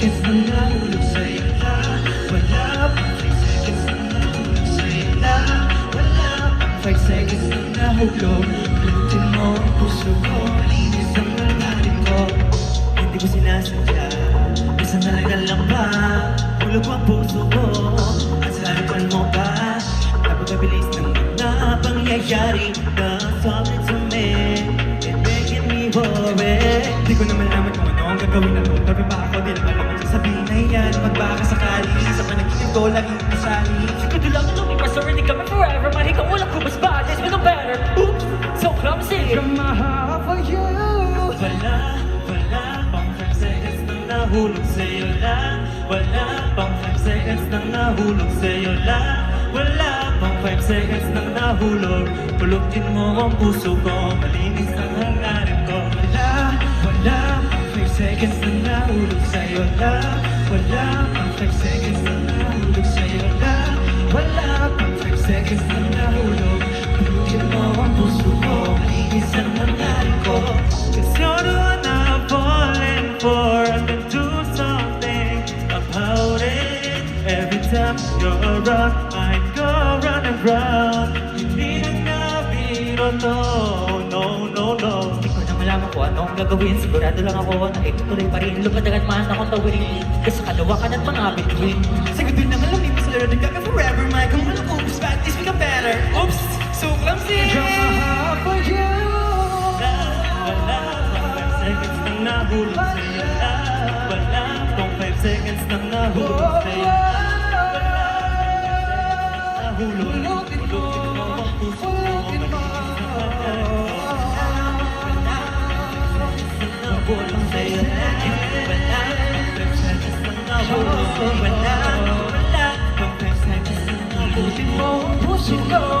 seconds na nahulog sa'yo na. Wala pang 5 seconds na nahulog sa'yo na. Wala pang 5 seconds na nahulog. Pulutin mo ang puso ko, malinis ang lalangin ko. Hindi ko sinasadya, isang nalagalang ba? Hulog ang puso ko, at sa harapan mo ba? Napagabilis ng mga pangyayari na sobrang sumi. It's making me worry. Di ko naman alam kung ano ang gagawin na to. Tabi pa ako, di naman alam ang sasabihin na yan. Magbaka sakali, sa panaginip ko laging kasali. Siguro lang na lumipas, already kami forever. Mali ka ulang ko, mas bad, it's been no better. Oops, so clumsy. From my heart for you. Wala pang 5 seconds na nahulog sa'yo lang. Wala pang 5 seconds na nahulog sa'yo lang. Wala pang 5 seconds na nahulog. Pulutin mo ang puso ko, malinis ang hangarin ko. Wala pang 5 seconds na nahulog sa'yo lang. Wala pang 5 seconds na nahulog sa'yo lang. Wala pang 5 seconds na nahulog. Pulutin mo ang puso ko, malinis ang hangarin ko. Cause you're the one I'm falling for. I can do something about it. Every time you're around, I go round and round. Hindi na nabiro to, no. Hindi ko na malaman kung ano ang gagawin. Sigurado lang ako na itutuloy pa rin. Lumadagan man akong tawirin. Kasi kalawakan at mga bituin. Siguro naman lang, mas laro din ka forever, my. Kung ano, oops, bad things become better. Oops, so clumsy. From my heart for you. Wala pang 5 seconds na nahulog sa'yo lang. Wala pang 5 seconds na nahulog sa'yo lang. Pulutin mo ang puso ko, malinis ang hangarin ko. Nahulog sa'yo lang. Wala pang 5 seconds na nahulog sa'yo lang. Wala pang 5 seconds na nahulog. Pulutin mo ang puso ko.